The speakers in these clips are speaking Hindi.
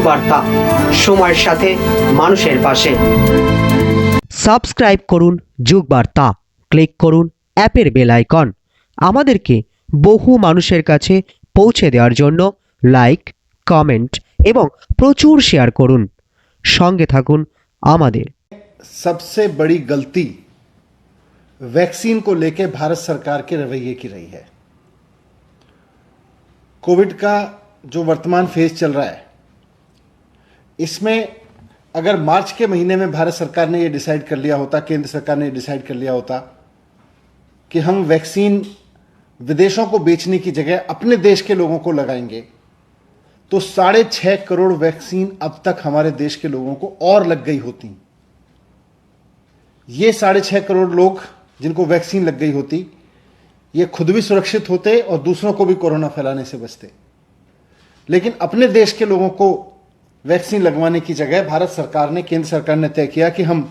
বার্তা, সময়ের সাথে মানুষের পাশে। সাবস্ক্রাইব করুন যুগ বার্তা, ক্লিক করুন অ্যাপের বেল আইকন। আমাদেরকে বহু মানুষের কাছে পৌঁছে দেওয়ার জন্য লাইক, কমেন্ট এবং প্রচুর শেয়ার করুন। সঙ্গে থাকুন আমাদের। सबसे बड़ी गलती वैक्सीन को लेकर भारत सरकार के रवैये की रही है। कोविड का जो वर्तमान फेज चल रहा है, इसमें अगर मार्च के महीने में भारत सरकार ने ये डिसाइड कर लिया होता, केंद्र सरकार ने ये डिसाइड कर लिया होता कि हम वैक्सीन विदेशों को बेचने की जगह अपने देश के लोगों को लगाएंगे, तो 6.5 करोड़ वैक्सीन अब तक हमारे देश के लोगों को और लग गई होती। ये 6.5 करोड़ लोग जिनको वैक्सीन लग गई होती, ये खुद भी सुरक्षित होते और दूसरों को भी कोरोना फैलाने से बचते। लेकिन अपने देश के लोगों को वैक्सीन लगवाने की जगह भारत सरकार ने, केंद्र सरकार ने तय किया कि हम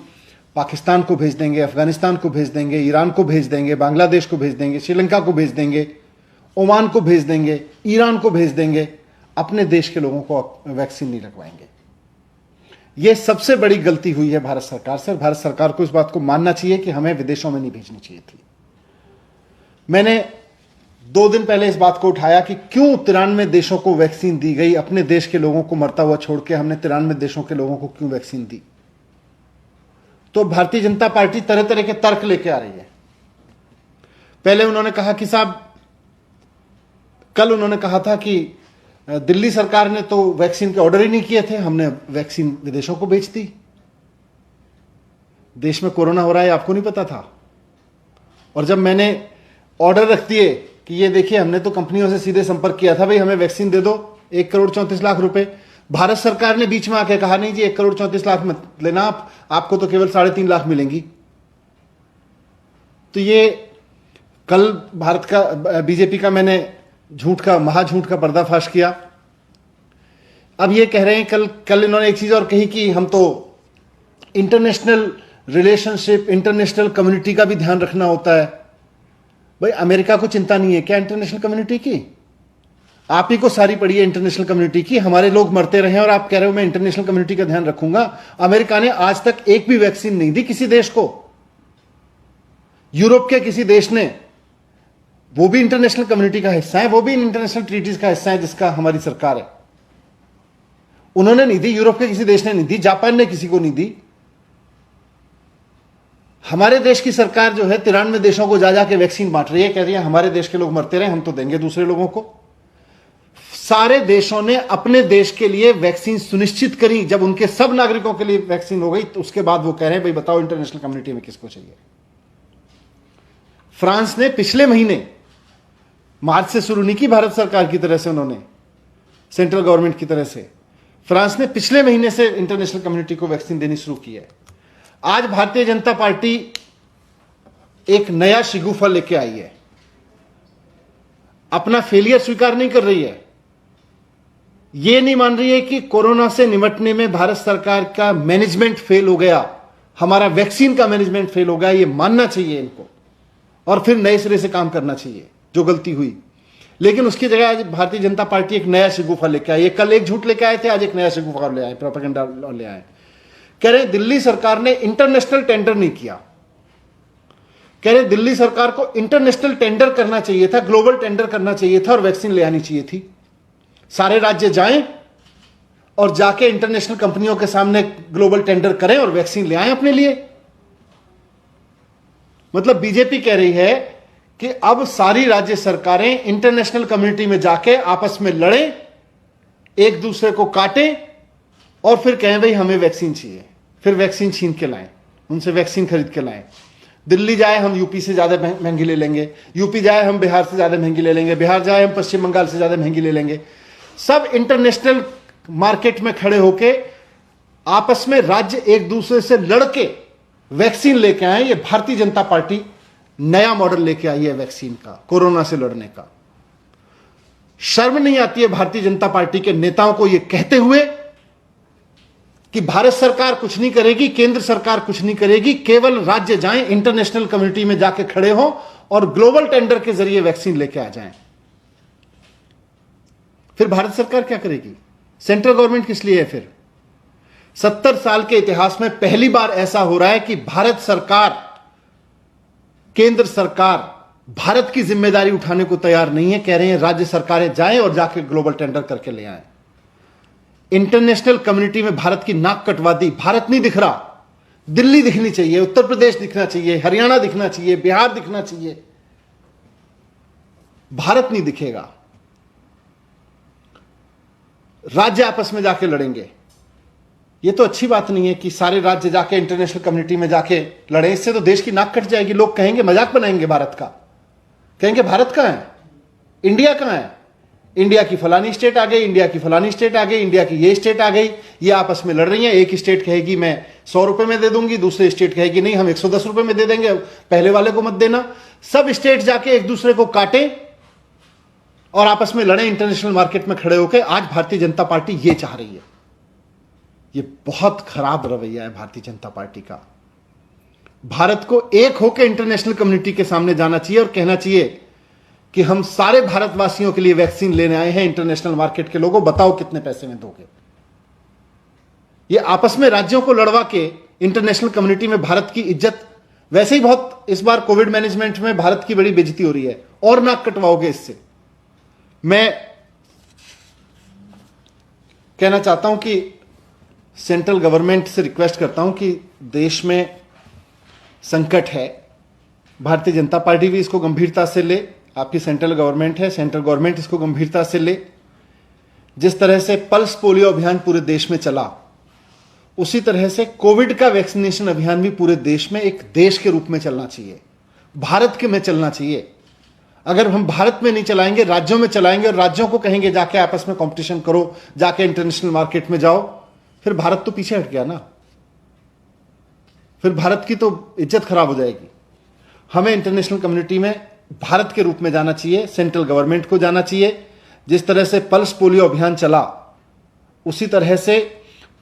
पाकिस्तान को भेज देंगे, अफगानिस्तान को भेज देंगे, ईरान को भेज देंगे, बांग्लादेश को भेज देंगे, श्रीलंका को भेज देंगे, ओमान को भेज देंगे, ईरान को भेज देंगे, अपने देश के लोगों को वैक्सीन नहीं लगवाएंगे। यह सबसे बड़ी गलती हुई है भारत सरकार से। भारत सरकार को इस बात को मानना चाहिए कि हमें विदेशों में नहीं भेजनी चाहिए थी। मैंने 2 दिन पहले इस बात को उठाया कि क्यों 93 देशों को वैक्सीन दी गई, अपने देश के लोगों को मरता हुआ छोड़ के हमने 93 देशों के लोगों को क्यों वैक्सीन दी। तो भारतीय जनता पार्टी तरह तरह के तर्क लेके आ रही है। पहले उन्होंने कहा कि साहब, कल उन्होंने कहा था कि दिल्ली सरकार ने तो वैक्सीन के ऑर्डर ही नहीं किए थे, हमने वैक्सीन विदेशों को बेच दी। देश में कोरोना हो रहा है आपको नहीं पता था। और जब मैंने ऑर्डर रख दिए कि ये देखिए, हमने तो कंपनियों से सीधे संपर्क किया था, भाई हमें वैक्सीन दे दो, 1,34,00,000 रुपए। भारत सरकार ने बीच में आके कहा नहीं जी 1,34,00,000 मत लेना, आपको तो केवल 3.5 लाख मिलेंगी। तो ये कल भारत का बीजेपी का मैंने महाझूठ का पर्दाफाश किया। अब ये कह रहे हैं, कल इन्होंने एक चीज और कही कि हम तो इंटरनेशनल रिलेशनशिप, इंटरनेशनल कम्युनिटी का भी ध्यान रखना होता है। भाई अमेरिका को चिंता नहीं है क्या इंटरनेशनल कम्युनिटी की? आप ही को सारी पड़ी है इंटरनेशनल कम्युनिटी की। हमारे लोग मरते रहे और आप कह रहे हो मैं इंटरनेशनल कम्युनिटी का ध्यान रखूंगा। अमेरिका ने आज तक एक भी वैक्सीन नहीं दी किसी देश को। यूरोप के किसी देश ने, वो भी इंटरनेशनल कम्युनिटी का हिस्सा है, वो भी इंटरनेशनल ट्रीटीज का हिस्सा है जिसका हमारी सरकार है, उन्होंने नहीं दी। यूरोप के किसी देश ने नहीं दी, जापान ने किसी को नहीं दी। हमारे देश की सरकार जो है 93 देशों को जा जाके वैक्सीन बांट रही है, कह रही है हमारे देश के लोग मरते रहे, हम तो देंगे दूसरे लोगों को। सारे देशों ने अपने देश के लिए वैक्सीन सुनिश्चित करी। जब उनके सब नागरिकों के लिए वैक्सीन हो गई तो उसके बाद वो कह रहे हैं भाई बताओ इंटरनेशनल कम्युनिटी में किसको चाहिए। फ्रांस ने पिछले महीने, मार्च से शुरू नहीं की भारत सरकार की तरह से, उन्होंने सेंट्रल गवर्नमेंट की तरह से, फ्रांस ने पिछले महीने से इंटरनेशनल कम्युनिटी को वैक्सीन देनी शुरू की है। आज भारतीय जनता पार्टी एक नया शिगुफा लेके आई है। अपना फेलियर स्वीकार नहीं कर रही है। यह नहीं मान रही है कि कोरोना से निपटने में भारत सरकार का मैनेजमेंट फेल हो गया, हमारा वैक्सीन का मैनेजमेंट फेल हो गया। यह मानना चाहिए इनको और फिर नए सिरे से काम करना चाहिए जो गलती हुई। लेकिन उसकी जगह आज भारतीय जनता पार्टी एक नया शिगुफा लेके आई है। कल एक झूठ लेके आए थे, आज एक नया शिगुफा ले आए, प्रोपेगेंडा ले आए। कह रहे दिल्ली सरकार ने इंटरनेशनल टेंडर नहीं किया। कह रहे दिल्ली सरकार को इंटरनेशनल टेंडर करना चाहिए था, ग्लोबल टेंडर करना चाहिए था और वैक्सीन ले आनी चाहिए थी। सारे राज्य जाएं और जाके इंटरनेशनल कंपनियों के सामने ग्लोबल टेंडर करें और वैक्सीन ले आएं अपने लिए। मतलब बीजेपी कह रही है कि अब सारी राज्य सरकारें इंटरनेशनल कम्युनिटी में जाके आपस में लड़ें, एक दूसरे को काटें और फिर कहें भाई हमें वैक्सीन चाहिए, फिर वैक्सीन छीन के लाएं, उनसे वैक्सीन खरीद के लाएं। दिल्ली जाए हम यूपी से ज्यादा महंगी ले लेंगे, यूपी जाए हम बिहार से ज्यादा महंगी ले लेंगे, बिहार जाए हम पश्चिम बंगाल से ज्यादा महंगी ले लेंगे। सब इंटरनेशनल मार्केट में खड़े होके आपस में राज्य एक दूसरे से लड़के वैक्सीन लेके आए। ये भारतीय जनता पार्टी नया मॉडल लेके आई है वैक्सीन का, कोरोना से लड़ने का। शर्म नहीं आती है भारतीय जनता पार्टी के नेताओं को यह कहते हुए कि भारत सरकार कुछ नहीं करेगी, केंद्र सरकार कुछ नहीं करेगी, केवल राज्य जाएं, इंटरनेशनल कम्युनिटी में जाके खड़े हों और ग्लोबल टेंडर के जरिए वैक्सीन लेके आ जाएं। फिर भारत सरकार क्या करेगी? सेंट्रल गवर्नमेंट किस लिए है फिर? 70 साल के इतिहास में पहली बार ऐसा हो रहा है कि भारत सरकार, केंद्र सरकार भारत की जिम्मेदारी उठाने को तैयार नहीं है। कह रहे हैं राज्य सरकारें जाएं और जाके ग्लोबल टेंडर करके ले आएं। इंटरनेशनल कम्युनिटी में भारत की नाक कटवा दी। भारत नहीं दिख रहा, दिल्ली दिखनी चाहिए, उत्तर प्रदेश दिखना चाहिए, हरियाणा दिखना चाहिए, बिहार दिखना चाहिए। भारत नहीं दिखेगा। राज्य आपस में जाके लड़ेंगे। ये तो अच्छी बात नहीं है कि सारे राज्य जाके इंटरनेशनल कम्युनिटी में जाके लड़े। इससे तो देश की नाक कट जाएगी। लोग कहेंगे, मजाक बनाएंगे भारत का, कहेंगे भारत कहां है, इंडिया कहां है, इंडिया की फलानी स्टेट आ गई, इंडिया की फलानी स्टेट आ गई, इंडिया की ये स्टेट आ गई, ये आपस में लड़ रही है। एक स्टेट कहेगी मैं 100 रुपए में दे दूंगी, दूसरी स्टेट कहेगी नहीं हम 110 रुपए में दे देंगे, पहले वाले को मत देना। सब स्टेट जाके एक दूसरे को काटे और आपस में लड़े इंटरनेशनल मार्केट में खड़े होकर। आज भारतीय जनता पार्टी ये चाह रही है। ये बहुत खराब रवैया है भारतीय जनता पार्टी का। भारत को एक होकर इंटरनेशनल कम्युनिटी के सामने जाना चाहिए और कहना चाहिए कि हम सारे भारतवासियों के लिए वैक्सीन लेने आए हैं। इंटरनेशनल मार्केट के लोगों, बताओ कितने पैसे में दोगे? ये आपस में राज्यों को लड़वा के इंटरनेशनल कम्युनिटी में भारत की इज्जत, वैसे ही बहुत इस बार कोविड मैनेजमेंट में भारत की बड़ी बेइज्जती हो रही है, और नाक कटवाओगे इससे। मैं कहना चाहता हूं कि सेंट्रल गवर्नमेंट से रिक्वेस्ट करता हूं कि देश में संकट है, भारतीय जनता पार्टी भी इसको गंभीरता से ले। आपकी सेंट्रल गवर्नमेंट है, सेंट्रल गवर्नमेंट इसको गंभीरता से ले। जिस तरह से पल्स पोलियो अभियान पूरे देश में चला, उसी तरह से कोविड का वैक्सीनेशन अभियान भी पूरे देश में एक देश के रूप में चलना चाहिए, भारत के में चलना चाहिए। अगर हम भारत में नहीं चलाएंगे, राज्यों में चलाएंगे और राज्यों को कहेंगे जाके आपस में कंपटीशन करो, जाके इंटरनेशनल मार्केट में जाओ, फिर भारत तो पीछे हट गया ना। फिर भारत की तो इज्जत खराब हो जाएगी। हमें इंटरनेशनल कम्युनिटी में भारत के रूप में जाना चाहिए, सेंट्रल गवर्नमेंट को जाना चाहिए। जिस तरह से पल्स पोलियो अभियान चला, उसी तरह से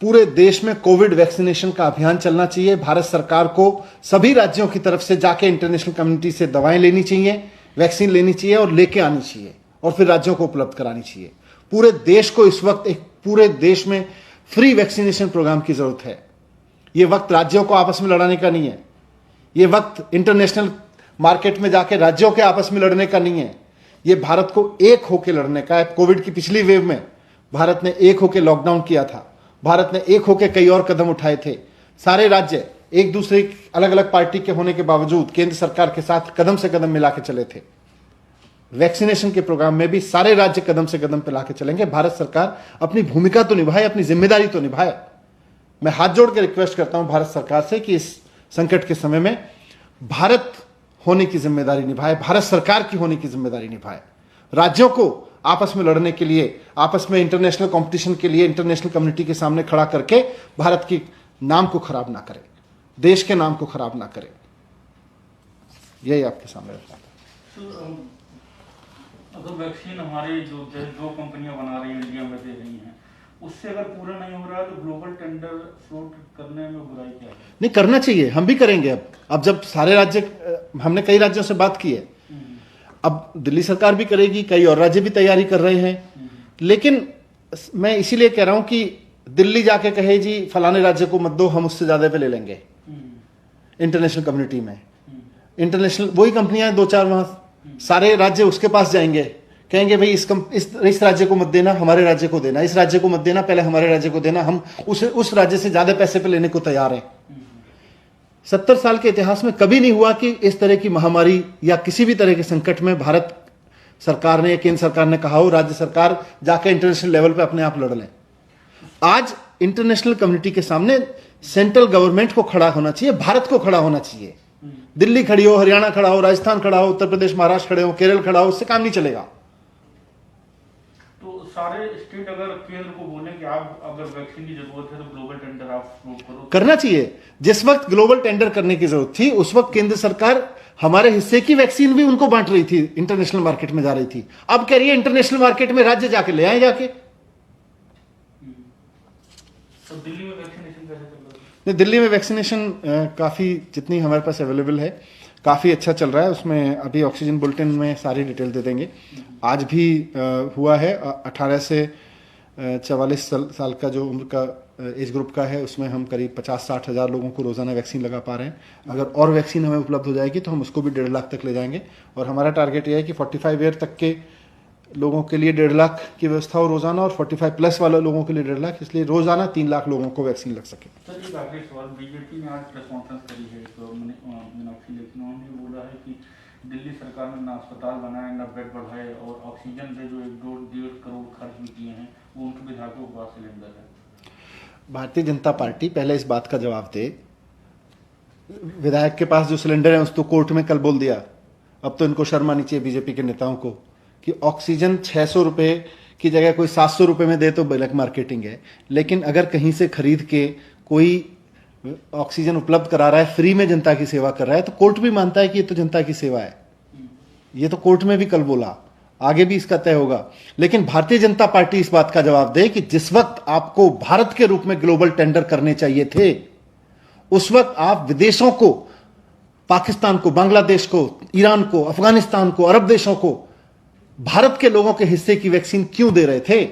पूरे देश में कोविड वैक्सीनेशन का अभियान चलना चाहिए। भारत सरकार को सभी राज्यों की तरफ से जाके इंटरनेशनल कम्युनिटी से दवाएं लेनी चाहिए, वैक्सीन लेनी चाहिए और लेके आनी चाहिए, और फिर राज्यों को उपलब्ध करानी चाहिए। पूरे देश को इस वक्त एक पूरे देश में फ्री वैक्सीनेशन प्रोग्राम की जरूरत है। यह वक्त राज्यों को आपस में लड़ाने का नहीं है। यह वक्त इंटरनेशनल मार्केट में जाके राज्यों के आपस में लड़ने का नहीं है। यह भारत को एक होकर लड़ने का है। कोविड की पिछली वेव में भारत ने एक होकर लॉकडाउन किया था, भारत ने एक होकर कई और कदम उठाए थे। सारे राज्य एक दूसरे अलग अलग पार्टी के होने के बावजूद केंद्र सरकार के साथ कदम से कदम मिला के चले थे। वैक्सीनेशन के प्रोग्राम में भी सारे राज्य कदम से कदम मिला के चलेंगे। भारत सरकार अपनी भूमिका तो निभाए, अपनी जिम्मेदारी तो निभाए। मैं हाथ जोड़ के रिक्वेस्ट करता हूं भारत सरकार से कि इस संकट के समय में भारत होने की जिम्मेदारी निभाए, भारत सरकार की होने की जिम्मेदारी निभाए। राज्यों को आपस में लड़ने के लिए, आपस में इंटरनेशनल कंपटीशन के लिए इंटरनेशनल कम्युनिटी के सामने खड़ा करके भारत की नाम को खराब ना करे, देश के नाम को खराब ना करे। यही आपके सामने रखना था। अगर वैक्सीन हमारे जो कंपनियां बना रही हैं, इंडिया में दे रही हैं, उससे अगर पूरा नहीं हो रहा है तो ग्लोबल टेंडर फ्लोट करने में बुराई क्या है? नहीं, करना चाहिए, हम भी करेंगे। अब जब सारे राज्य, हमने कई राज्यों से बात की है, अब दिल्ली सरकार भी करेगी, कई और राज्य भी तैयारी कर रहे हैं। लेकिन मैं इसीलिए कह रहा हूं कि दिल्ली जाके कहे जी फलाने राज्य को मत दो, हम उससे ज्यादा पे ले लेंगे इंटरनेशनल कम्युनिटी में। इंटरनेशनल वही कंपनियां दो चार, वहां सारे राज्य उसके पास जाएंगे, कहेंगे भाई इस राज्य को मत देना, हमारे राज्य को देना, इस राज्य को मत देना, पहले हमारे राज्य को देना, हम उस राज्य से ज्यादा पैसे पे लेने को तैयार हैं। 70 साल के इतिहास में कभी नहीं हुआ कि इस तरह की महामारी या किसी भी तरह के संकट में भारत सरकार ने या केंद्र सरकार ने कहा हो राज्य सरकार जाकर इंटरनेशनल लेवल पे अपने आप लड़ लें। आज इंटरनेशनल कम्युनिटी के सामने सेंट्रल गवर्नमेंट को खड़ा होना चाहिए, भारत को खड़ा होना चाहिए। दिल्ली खड़ी हो, हरियाणा खड़ा हो, राजस्थान खड़ा हो, उत्तर प्रदेश महाराष्ट्र खड़े हो, केरल खड़ा हो, उससे काम नहीं चलेगा। तो सारे स्टेट अगर केंद्र को बोले कि आप अगर वैक्सीन की जरूरत है तो ग्लोबल टेंडर आप फ्लोट करो, करना चाहिए। जिस वक्त ग्लोबल टेंडर करने की जरूरत थी उस वक्त केंद्र सरकार हमारे हिस्से की वैक्सीन भी उनको बांट रही थी, इंटरनेशनल मार्केट में जा रही थी। अब कह रही है इंटरनेशनल मार्केट में राज्य जाके ले आए जाके। तो दिल्ली में वैक्सीनेशन कैसे चल रहा है? दिल्ली में वैक्सीनेशन काफी, जितनी हमारे पास अवेलेबल है काफी अच्छा चल रहा है। उसमें अभी ऑक्सीजन बुलेटिन में सारी डिटेल दे देंगे। आज भी हुआ है 18 से 44 साल का जो उम्र का एज ग्रुप का है, उसमें हम करीब 50-60 हज़ार लोगों को रोज़ाना वैक्सीन लगा पा रहे हैं। अगर और वैक्सीन हमें उपलब्ध हो जाएगी तो हम उसको भी 1.5 लाख तक ले जाएंगे, और हमारा टारगेट ये है कि 45 ईयर तक के लोगों के लिए 1.5 लाख की व्यवस्था हो रोज़ाना, और 45 प्लस वाले लोगों के लिए 1.5 लाख, इसलिए रोज़ाना 3 लाख लोगों को वैक्सीन लग सके। सर एक आखिरी सवाल, बीजेपी ने आज प्रेस कॉन्फ्रेंस करी है तो मीनाक्षी लेखी, उन्होंने बोला है कि दिल्ली सरकार ने ना अस्पताल बनाए, ना बेड बढ़ाए, और ऑक्सीजन पे जो 1-1.5 करोड़ खर्च भी किए हैं वो उनके विधायकों के पास सिलेंडर है। भारतीय जनता पार्टी पहले इस बात का जवाब दे, विधायक के पास जो सिलेंडर है उस तो कोर्ट में कल बोल दिया, अब तो इनको शर्म आनी चाहिए बीजेपी के नेताओं को कि ऑक्सीजन 600 रुपये की जगह कोई 700 रुपये में दे तो ब्लैक मार्केटिंग है, लेकिन अगर कहीं से खरीद के कोई ऑक्सीजन उपलब्ध करा रहा है, फ्री में जनता की सेवा कर रहा है, तो कोर्ट भी मानता है कि ये तो जनता की सेवा है। ये तो कोर्ट में भी कल बोला, आगे भी इसका तय होगा। लेकिन भारतीय जनता पार्टी इस बात का जवाब दे कि जिस वक्त आपको भारत के रूप में ग्लोबल टेंडर करने चाहिए थे, उस वक्त आप विदेशों को, पाकिस्तान को, बांग्लादेश को, ईरान को, अफगानिस्तान को, अरब देशों को भारत के लोगों के हिस्से की वैक्सीन क्यों दे रहे थे?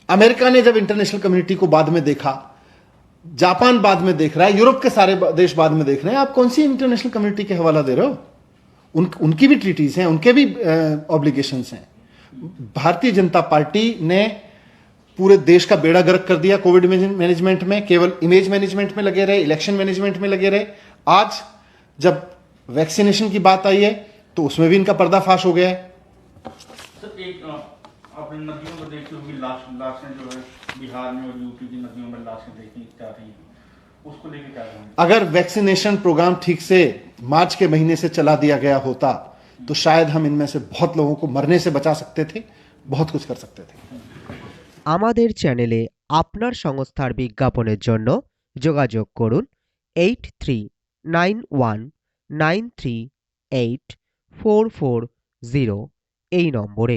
अमेरिका ने जब इंटरनेशनल कम्युनिटी को बाद में देखा, जापान बाद में देख रहा है, यूरोप के सारे देश बाद में देख रहे हैं, आप कौन सी इंटरनेशनल कम्युनिटी के हवाला दे रहे हो? उनकी भी ट्रीटीज हैं, उनके भी ऑब्लिगेशंस हैं। भारतीय जनता पार्टी ने पूरे देश का बेड़ा गर्क कर दिया कोविड मैनेजमेंट में, केवल इमेज मैनेजमेंट में लगे रहे, इलेक्शन मैनेजमेंट में लगे रहे। आज जब वैक्सीनेशन की बात आई है तो उसमें भी इनका पर्दाफाश हो गया है। सर एक आपने नदियों में देखी होगी, लाशें जो है बिहार में और यूपी की नदियों में लाशें देखी जा रही हैं, उसको लेके क्या कहेंगे? अगर वैक्सीनेशन प्रोग्राम ठीक से मार्च के महीने से चला दिया गया होता तो शायद हम इनमें से बहुत लोगों को मरने से बचा सकते थे, बहुत कुछ कर सकते थे। আমাদের চ্যানেলে আপনার সংস্থার বিজ্ঞাপনের জন্য যোগাযোগ করুন 8391938440 এই নম্বরে।